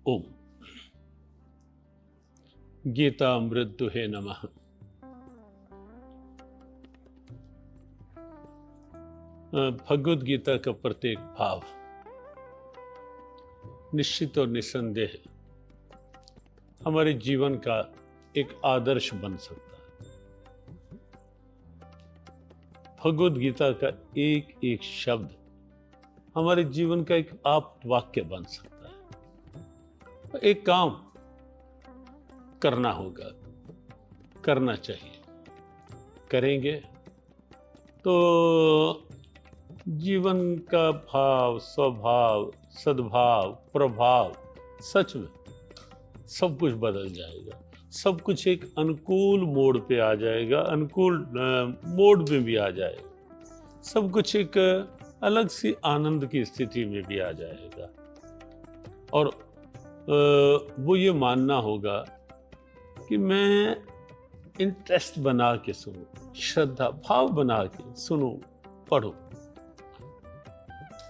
ओम गीता अमृत दुहे नमः। भगवद गीता का प्रत्येक भाव निश्चित और निस्संदेह हमारे जीवन का एक आदर्श बन सकता है। भगवद गीता का एक एक शब्द हमारे जीवन का एक आप्त वाक्य बन सकता है। एक काम करना होगा, करना चाहिए, करेंगे तो जीवन का भाव, स्वभाव, सद्भाव, प्रभाव सच में सब कुछ बदल जाएगा। सब कुछ एक अनुकूल मोड़ पे आ जाएगा, अनुकूल मोड में भी आ जाएगा। सब कुछ एक अलग सी आनंद की स्थिति में भी आ जाएगा। और वो ये मानना होगा कि मैं इंटरेस्ट बना के सुनूं, श्रद्धा भाव बना के सुनूं, पढ़ो।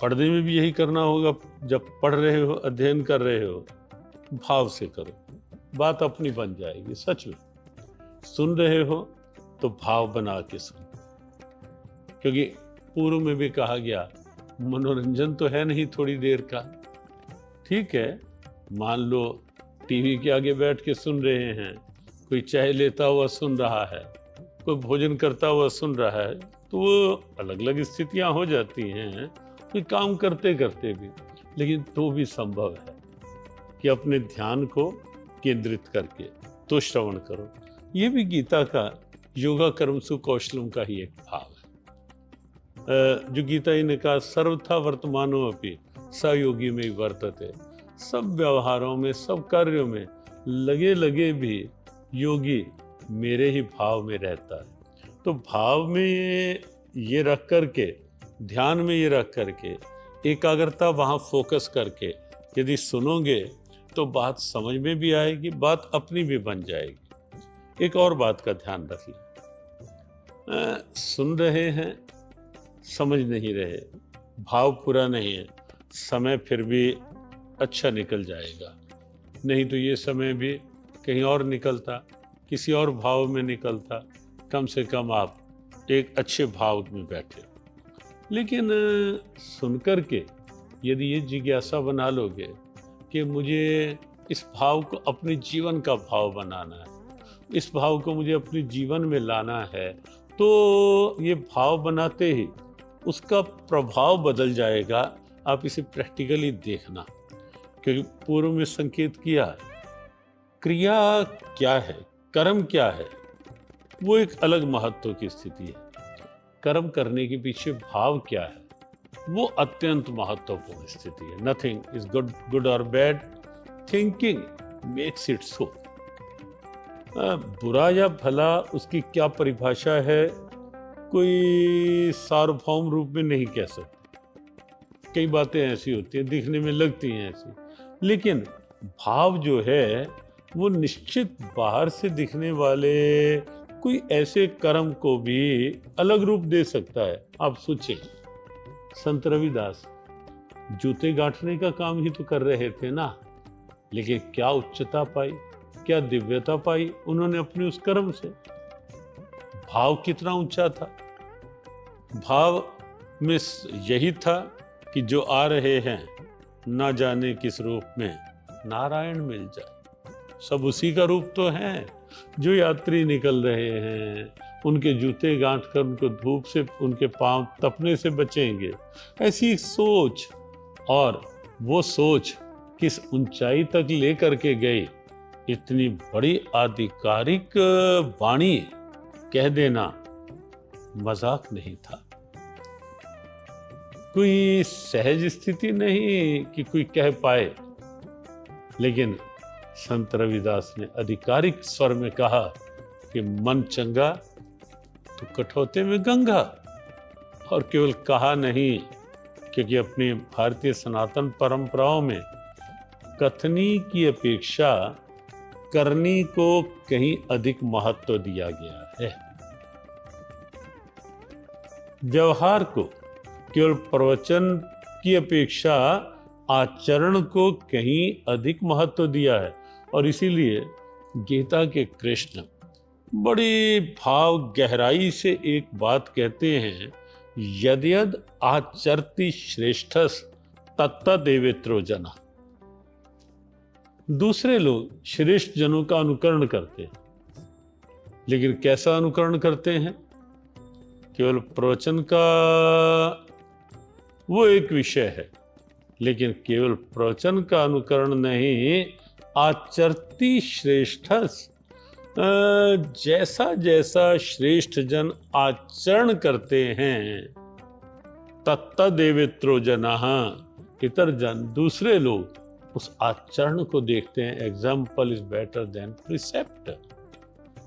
पढ़ने में भी यही करना होगा। जब पढ़ रहे हो, अध्ययन कर रहे हो, भाव से करो, बात अपनी बन जाएगी। सच में सुन रहे हो तो भाव बना के सुनो, क्योंकि पूर्व में भी कहा गया मनोरंजन तो है नहीं थोड़ी देर का। ठीक है, मान लो टीवी के आगे बैठ के सुन रहे हैं, कोई चाय लेता हुआ सुन रहा है, कोई भोजन करता हुआ सुन रहा है, तो वो अलग अलग स्थितियां हो जाती हैं, कोई काम करते करते भी। लेकिन तो भी संभव है कि अपने ध्यान को केंद्रित करके तो श्रवण करो। ये भी गीता का योगा कर्म सुकौशलम का ही एक भाव है। जो गीता ही ने कहा सर्वथा वर्तमानो अपि स योगी में वर्तते। सब व्यवहारों में, सब कार्यों में लगे लगे भी योगी मेरे ही भाव में रहता है। तो भाव में ये रख करके, ध्यान में ये रख करके, एकाग्रता वहाँ फोकस करके यदि सुनोगे तो बात समझ में भी आएगी, बात अपनी भी बन जाएगी। एक और बात का ध्यान रखिए, सुन रहे हैं, समझ नहीं रहे, भाव पूरा नहीं है, समय फिर भी अच्छा निकल जाएगा। नहीं तो ये समय भी कहीं और निकलता, किसी और भाव में निकलता। कम से कम आप एक अच्छे भाव में बैठे। लेकिन सुन कर के यदि ये जिज्ञासा बना लोगे कि मुझे इस भाव को अपने जीवन का भाव बनाना है, इस भाव को मुझे अपने जीवन में लाना है, तो ये भाव बनाते ही उसका प्रभाव बदल जाएगा। आप इसे प्रैक्टिकली देखना, क्योंकि पूर्व में संकेत किया क्रिया क्या है, कर्म क्या है, वो एक अलग महत्व की स्थिति है। कर्म करने के पीछे भाव क्या है, वो अत्यंत महत्वपूर्ण स्थिति है। नथिंग इज गुड और bad, thinking makes it so. बुरा या भला उसकी क्या परिभाषा है, कोई सार्वभौम रूप में नहीं कह सकते। कई बातें ऐसी होती हैं, दिखने में लगती हैं ऐसी, लेकिन भाव जो है वो निश्चित बाहर से दिखने वाले कोई ऐसे कर्म को भी अलग रूप दे सकता है। आप सोचें, संत रविदास जूते गांठने का काम ही तो कर रहे थे ना, लेकिन क्या उच्चता पाई, क्या दिव्यता पाई उन्होंने अपने उस कर्म से। भाव कितना ऊंचा था। भाव में यही था कि जो आ रहे हैं ना जाने किस रूप में नारायण मिल जाए। सब उसी का रूप तो है। जो यात्री निकल रहे हैं, उनके जूते गांठ कर उनको धूप से, उनके पांव तपने से बचेंगे, ऐसी सोच। और वो सोच किस ऊंचाई तक लेकर के गई, इतनी बड़ी आधिकारिक वाणी कह देना मजाक नहीं था। कोई सहज स्थिति नहीं कि कोई कह पाए। लेकिन संत रविदास ने आधिकारिक स्वर में कहा कि मन चंगा तो कठौते में गंगा। और केवल कहा नहीं, क्योंकि अपनी भारतीय सनातन परंपराओं में कथनी की अपेक्षा करनी को कहीं अधिक महत्व दिया गया है। व्यवहार को केवल प्रवचन की अपेक्षा आचरण को कहीं अधिक महत्व दिया है। और इसीलिए गीता के कृष्ण बड़ी भाव गहराई से एक बात कहते हैं, यद्यद आचरति श्रेष्ठस तत्तदेवेत्रो जना। दूसरे लोग श्रेष्ठ जनों का अनुकरण करते हैं, लेकिन कैसा अनुकरण करते हैं? केवल प्रवचन का वो एक विषय है, लेकिन केवल प्रवचन का अनुकरण नहीं, आचरति श्रेष्ठस, जैसा जैसा श्रेष्ठ जन आचरण करते हैं, तत्तदेवेत्रो जनाः, इतर जन दूसरे लोग उस आचरण को देखते हैं। Example is better than precept.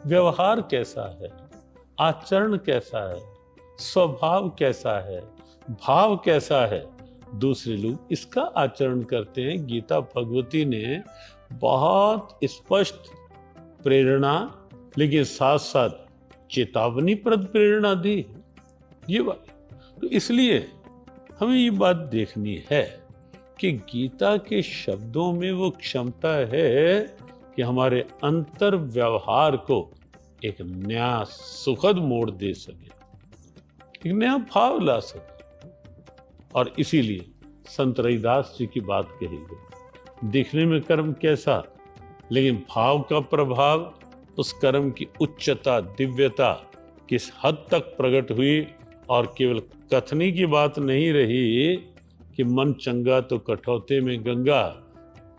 व्यवहार कैसा है, आचरण कैसा है, स्वभाव कैसा है, भाव कैसा है, दूसरे लोग इसका आचरण करते हैं। गीता भगवती ने बहुत स्पष्ट प्रेरणा, लेकिन साथ साथ चेतावनीप्रद प्रेरणा दी। ये बात तो इसलिए हमें ये बात देखनी है कि गीता के शब्दों में वो क्षमता है कि हमारे अंतर व्यवहार को एक नया सुखद मोड़ दे सके, एक नया भाव ला सके। और इसीलिए संत रविदास जी की बात कही गई, दिखने में कर्म कैसा, लेकिन भाव का प्रभाव, उस कर्म की उच्चता, दिव्यता किस हद तक प्रकट हुई। और केवल कथनी की बात नहीं रही कि मन चंगा तो कठौते में गंगा,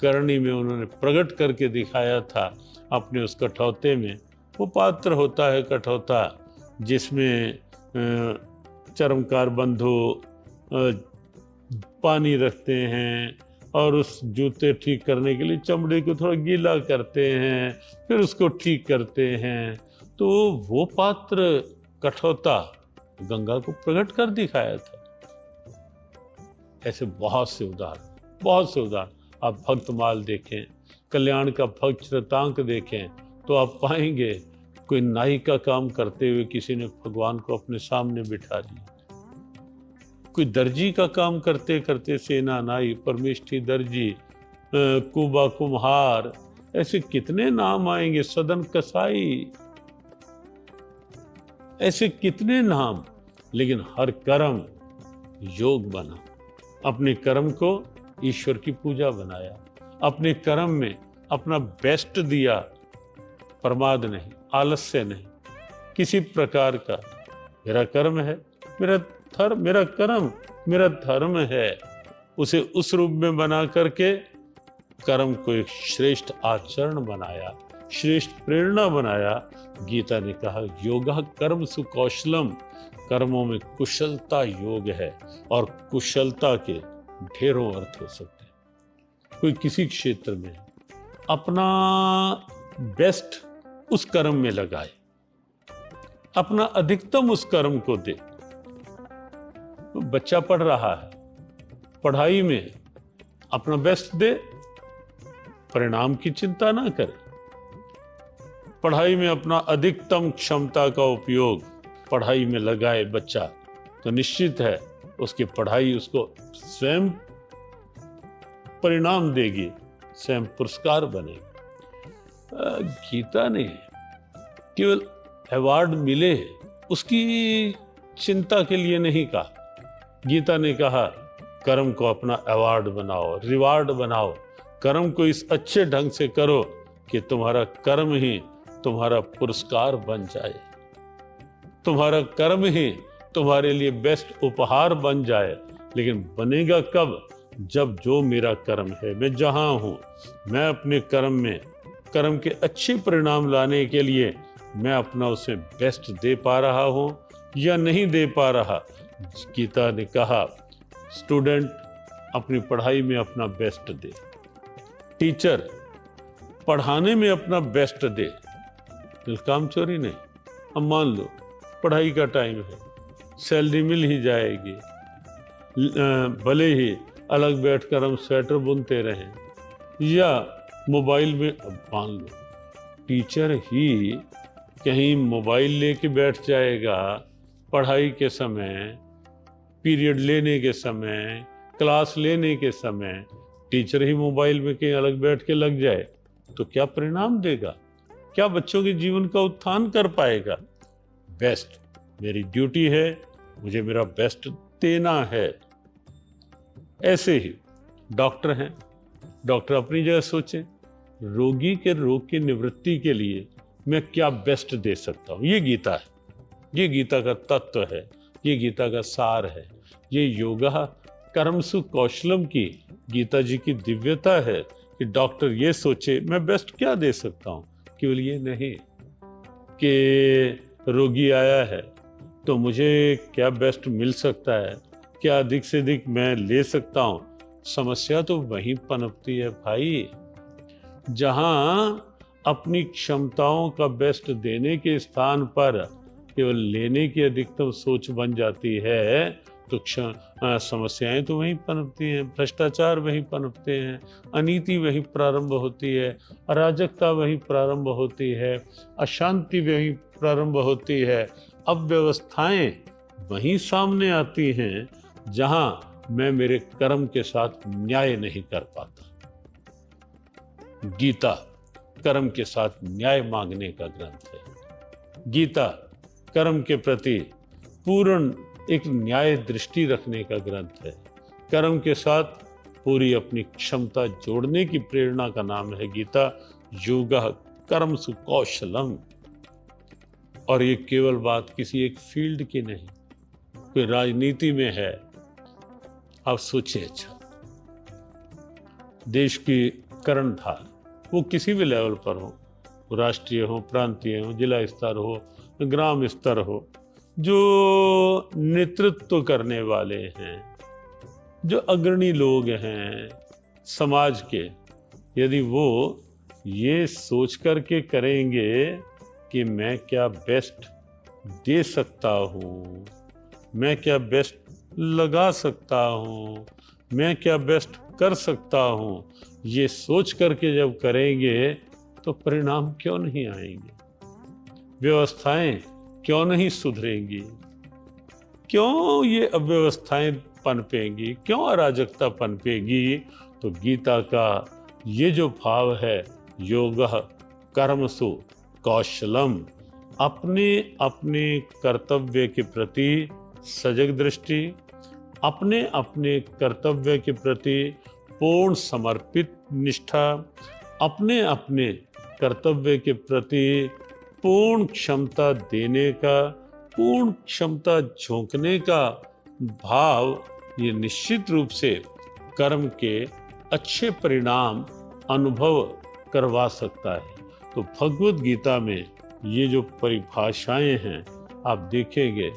करनी में उन्होंने प्रकट करके दिखाया था अपने उस कठौते में। वो पात्र होता है कठौता, जिसमें चर्मकार बंधु पानी रखते हैं और उस जूते ठीक करने के लिए चमड़े को थोड़ा गीला करते हैं, फिर उसको ठीक करते हैं। तो वो पात्र कठौता गंगा को प्रकट कर दिखाया था। ऐसे बहुत से उदाहरण आप भक्तमाल देखें, कल्याण का भक्त चरितांक देखें, तो आप पाएंगे कोई नाई का काम करते हुए किसी ने भगवान को अपने सामने बिठा दिया, कोई दर्जी का काम करते करते सेना नाई, परमेष्ठी दर्जी, कुबा कुम्हार, ऐसे कितने नाम आएंगे, सदन कसाई, ऐसे कितने नाम। लेकिन हर कर्म योग बना, अपने कर्म को ईश्वर की पूजा बनाया, अपने कर्म में अपना बेस्ट दिया, प्रमाद नहीं, आलस्य नहीं, किसी प्रकार का। मेरा कर्म है, मेरा कर्म मेरा धर्म है, उसे उस रूप में बना करके कर्म को एक श्रेष्ठ आचरण बनाया, श्रेष्ठ प्रेरणा बनाया। गीता ने कहा योगा कर्म सुकौशलम, कर्मों में कुशलता योग है। और कुशलता के ढेरों अर्थ हो सकते हैं। कोई किसी क्षेत्र में अपना बेस्ट उस कर्म में लगाए, अपना अधिकतम उस कर्म को दे। बच्चा पढ़ रहा है, पढ़ाई में अपना बेस्ट दे, परिणाम की चिंता ना करे। पढ़ाई में अपना अधिकतम क्षमता का उपयोग पढ़ाई में लगाए बच्चा, तो निश्चित है उसकी पढ़ाई उसको स्वयं परिणाम देगी, स्वयं पुरस्कार बनेगी। गीता ने केवल अवार्ड मिले उसकी चिंता के लिए नहीं कहा। गीता ने कहा कर्म को अपना अवार्ड बनाओ, रिवार्ड बनाओ, कर्म को इस अच्छे ढंग से करो कि तुम्हारा कर्म ही तुम्हारा पुरस्कार बन जाए, तुम्हारा कर्म ही तुम्हारे लिए बेस्ट उपहार बन जाए। लेकिन बनेगा कब? जब जो मेरा कर्म है, मैं जहां हूं, मैं अपने कर्म में कर्म के अच्छे परिणाम लाने के लिए मैं अपना उसे बेस्ट दे पा रहा हूं या नहीं दे पा रहा। गीता ने कहा स्टूडेंट अपनी पढ़ाई में अपना बेस्ट दे, टीचर पढ़ाने में अपना बेस्ट दे, काम चोरी नहीं। अब मान लो पढ़ाई का टाइम है, सैलरी मिल ही जाएगी, भले ही अलग बैठकर हम स्वेटर बुनते रहें या मोबाइल में। अब मान लो टीचर ही कहीं मोबाइल लेके बैठ जाएगा पढ़ाई के समय, पीरियड लेने के समय, क्लास लेने के समय टीचर ही मोबाइल में कहीं अलग बैठ के लग जाए तो क्या परिणाम देगा? क्या बच्चों के जीवन का उत्थान कर पाएगा? बेस्ट, मेरी ड्यूटी है, मुझे मेरा बेस्ट देना है। ऐसे ही डॉक्टर हैं, डॉक्टर अपनी जगह सोचें, रोगी के रोग की निवृत्ति के लिए मैं क्या बेस्ट दे सकता हूं। ये गीता है, ये गीता का तत्व है, ये गीता का सार है, ये योगा कर्मसु कौशलम की गीता जी की दिव्यता है कि डॉक्टर ये सोचे मैं बेस्ट क्या दे सकता हूं। केवल ये नहीं कि रोगी आया है तो मुझे क्या बेस्ट मिल सकता है, क्या अधिक से अधिक मैं ले सकता हूं। समस्या तो वहीं पनपती है भाई, जहां अपनी क्षमताओं का बेस्ट देने के स्थान पर केवल लेने की अधिकतम सोच बन जाती है तो समस्याएं तो वहीं पनपती हैं, भ्रष्टाचार वहीं पनपते हैं, अनीति वहीं प्रारंभ होती है, अराजकता वहीं प्रारंभ होती है, अशांति वहीं प्रारंभ होती है, अव्यवस्थाएं वहीं सामने आती हैं जहां मैं मेरे कर्म के साथ न्याय नहीं कर पाता। गीता कर्म के साथ न्याय मांगने का ग्रंथ है। गीता कर्म के प्रति पूर्ण एक न्याय दृष्टि रखने का ग्रंथ है। कर्म के साथ पूरी अपनी क्षमता जोड़ने की प्रेरणा का नाम है गीता। योगः कर्मसु कौशलम। और ये केवल बात किसी एक फील्ड की नहीं, कोई राजनीति में है। आप सोचिए, अच्छा, देश की कर्णधार वो किसी भी लेवल पर हो, राष्ट्रीय हो, प्रांतीय हो, जिला स्तर हो, ग्राम स्तर हो, जो नेतृत्व करने वाले हैं, जो अग्रणी लोग हैं समाज के, यदि वो ये सोच करके करेंगे कि मैं क्या बेस्ट दे सकता हूँ, मैं क्या बेस्ट लगा सकता हूँ, मैं क्या बेस्ट कर सकता हूँ, ये सोच करके जब करेंगे तो परिणाम क्यों नहीं आएंगे? व्यवस्थाएं क्यों नहीं सुधरेंगी? क्यों ये अव्यवस्थाएं पनपेंगी? क्यों अराजकता पनपेगी? तो गीता का ये जो भाव है, योगः कर्मसु कौशलम, अपने अपने कर्तव्य के प्रति सजग दृष्टि, अपने अपने कर्तव्य के प्रति पूर्ण समर्पित निष्ठा, अपने अपने कर्तव्य के प्रति पूर्ण क्षमता देने का, पूर्ण क्षमता झोंकने का भाव, ये निश्चित रूप से कर्म के अच्छे परिणाम अनुभव करवा सकता है। तो भगवत गीता में ये जो परिभाषाएं हैं, आप देखेंगे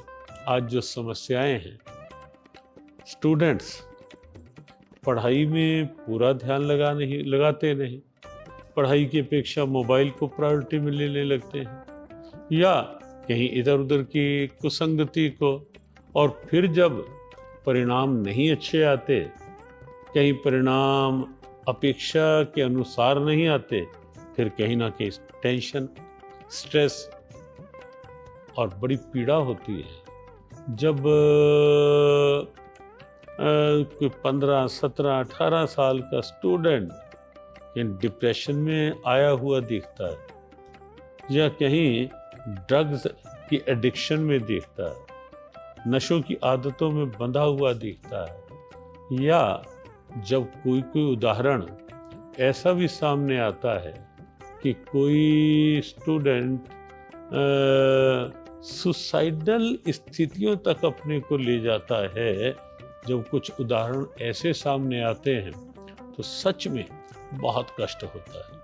आज जो समस्याएं हैं, स्टूडेंट्स पढ़ाई में पूरा ध्यान लगाते नहीं, पढ़ाई की अपेक्षा मोबाइल को प्रायोरिटी में लेने लगते हैं, या कहीं इधर उधर की कुसंगति को, और फिर जब परिणाम नहीं अच्छे आते, कहीं परिणाम अपेक्षा के अनुसार नहीं आते, फिर कहीं ना कहीं टेंशन, स्ट्रेस और बड़ी पीड़ा होती है। जब कोई 15, 17, 18 साल का स्टूडेंट डिप्रेशन में आया हुआ दिखता है, या कहीं ड्रग्स की एडिक्शन में दिखता है, नशों की आदतों में बंधा हुआ दिखता है, या जब कोई उदाहरण ऐसा भी सामने आता है कि कोई स्टूडेंट सुसाइडल स्थितियों तक अपने को ले जाता है, जब कुछ उदाहरण ऐसे सामने आते हैं तो सच में बहुत कष्ट होता है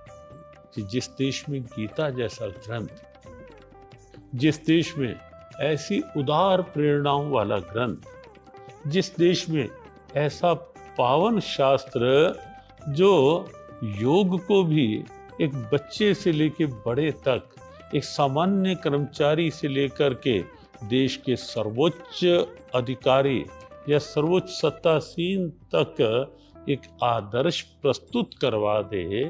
कि जिस देश में गीता जैसा ग्रंथ, जिस देश में ऐसी उदार प्रेरणाओं वाला ग्रंथ, जिस देश में ऐसा पावन शास्त्र जो योग को भी एक बच्चे से लेकर बड़े तक, एक सामान्य कर्मचारी से लेकर के देश के सर्वोच्च अधिकारी या सर्वोच्च सत्तासीन तक एक आदर्श प्रस्तुत करवा दे,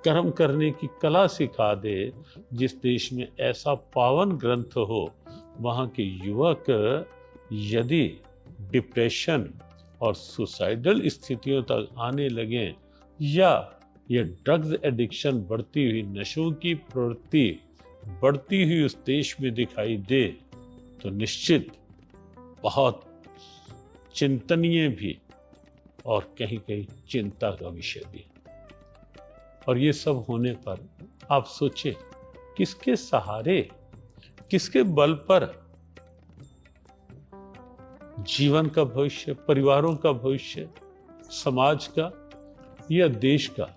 कर्म करने की कला सिखा दे, जिस देश में ऐसा पावन ग्रंथ हो, वहाँ के युवक यदि डिप्रेशन और सुसाइडल स्थितियों तक आने लगें, या ये ड्रग्स एडिक्शन बढ़ती हुई, नशों की प्रवृत्ति बढ़ती हुई उस देश में दिखाई दे, तो निश्चित बहुत चिंतनीय भी और कहीं कहीं चिंता का विषय भी। और ये सब होने पर आप सोचें, किसके सहारे, किसके बल पर जीवन का भविष्य, परिवारों का भविष्य, समाज का या देश का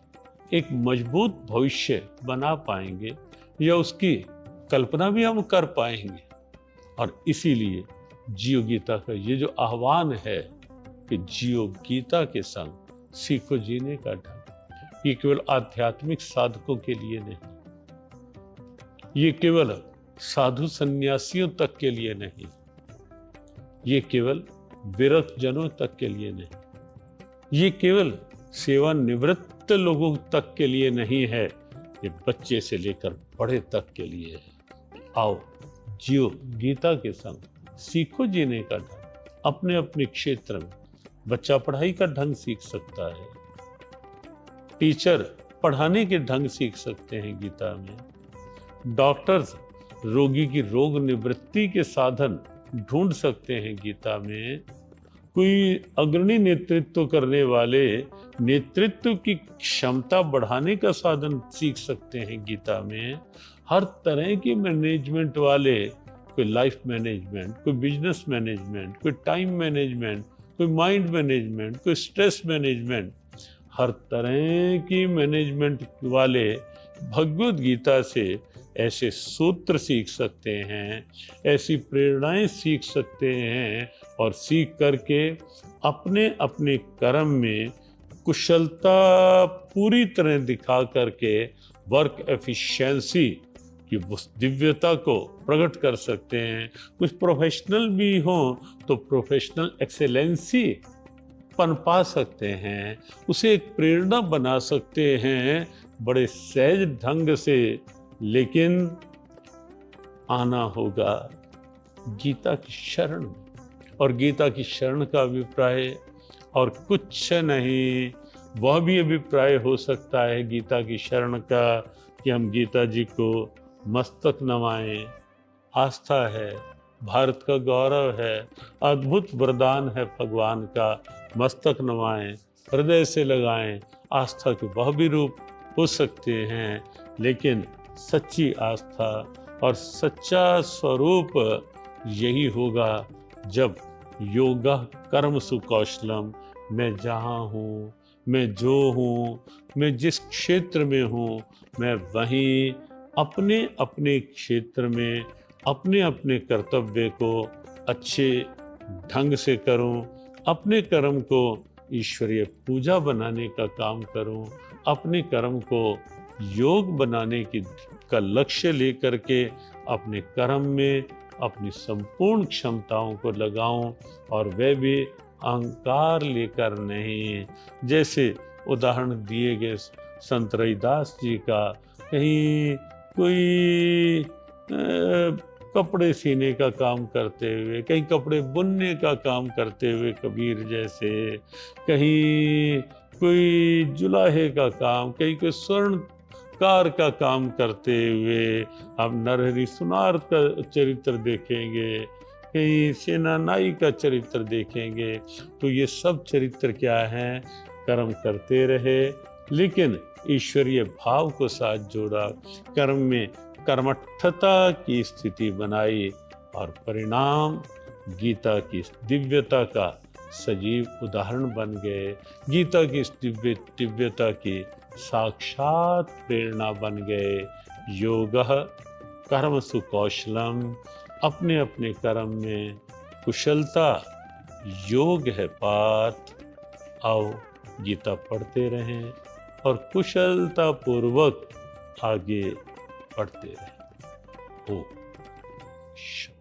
एक मजबूत भविष्य बना पाएंगे, या उसकी कल्पना भी हम कर पाएंगे। और इसीलिए जियो गीता का ये जो आह्वान है कि जियो गीता के संग सीखो जीने का ढंग, ये केवल आध्यात्मिक साधकों के लिए नहीं, ये केवल साधु सन्यासियों तक के लिए नहीं, ये केवल विरक्त जनों तक के लिए नहीं, ये केवल सेवानिवृत्त लोगों तक के लिए नहीं है, ये बच्चे से लेकर बड़े तक के लिए है। आओ जियो गीता के संग सीखो जीने का ढंग। अपने अपने क्षेत्र में बच्चा पढ़ाई का ढंग सीख सकता है, टीचर पढ़ाने के ढंग सीख सकते हैं गीता में, डॉक्टर्स रोगी की रोग निवृत्ति के साधन ढूंढ सकते हैं गीता में, कोई अग्रणी नेतृत्व करने वाले नेतृत्व की क्षमता बढ़ाने का साधन सीख सकते हैं गीता में, हर तरह के मैनेजमेंट वाले, कोई लाइफ मैनेजमेंट, कोई बिजनेस मैनेजमेंट, कोई टाइम मैनेजमेंट, कोई माइंड मैनेजमेंट, कोई स्ट्रेस मैनेजमेंट, हर तरह की मैनेजमेंट वाले भगवद गीता से ऐसे सूत्र सीख सकते हैं, ऐसी प्रेरणाएं सीख सकते हैं, और सीख करके अपने अपने कर्म में कुशलता पूरी तरह दिखा करके वर्क एफिशिएंसी की उस दिव्यता को प्रकट कर सकते हैं। कुछ प्रोफेशनल भी हों तो प्रोफेशनल एक्सेलेंसी पनपा सकते हैं, उसे एक प्रेरणा बना सकते हैं बड़े सहज ढंग से। लेकिन आना होगा गीता की शरण में, और गीता की शरण का अभिप्राय और कुछ नहीं, वह भी अभिप्राय हो सकता है गीता की शरण का कि हम गीता जी को मस्तक नवाएं। आस्था है, भारत का गौरव है, अद्भुत वरदान है भगवान का, मस्तक नवाएं, हृदय से लगाएं। आस्था के वह भी रूप हो सकते हैं, लेकिन सच्ची आस्था और सच्चा स्वरूप यही होगा जब योगा कर्म सुकौशलम, मैं जहाँ हूँ, मैं जो हूँ, मैं जिस क्षेत्र में हूँ, मैं वहीं अपने अपने क्षेत्र में अपने अपने कर्तव्य को अच्छे ढंग से करूं, अपने कर्म को ईश्वरीय पूजा बनाने का काम करूं, अपने कर्म को योग बनाने का लक्ष्य लेकर के अपने कर्म में अपनी संपूर्ण क्षमताओं को लगाऊं, और वे भी अहंकार लेकर नहीं। जैसे उदाहरण दिए गए संत रविदास जी का, कहीं कोई कपड़े सीने का काम करते हुए, कहीं कपड़े बुनने का काम करते हुए कबीर जैसे, कहीं कोई जुलाहे का काम, कहीं कोई स्वर्णकार का काम करते हुए हम नरहरि सुनार का चरित्र देखेंगे, कहीं सेनानाई का चरित्र देखेंगे। तो ये सब चरित्र क्या हैं? कर्म करते रहे, लेकिन ईश्वरीय भाव को साथ जोड़ा, कर्म में कर्मठता की स्थिति बनाई, और परिणाम गीता की दिव्यता का सजीव उदाहरण बन गए, गीता की इस दिव्यता की साक्षात प्रेरणा बन गए। योगः कर्म सुकौशलम, अपने अपने कर्म में कुशलता योग है पार्थ। आओ गीता पढ़ते रहें और कुशलता पूर्वक आगे बढ़ते रहें। ओम शांति।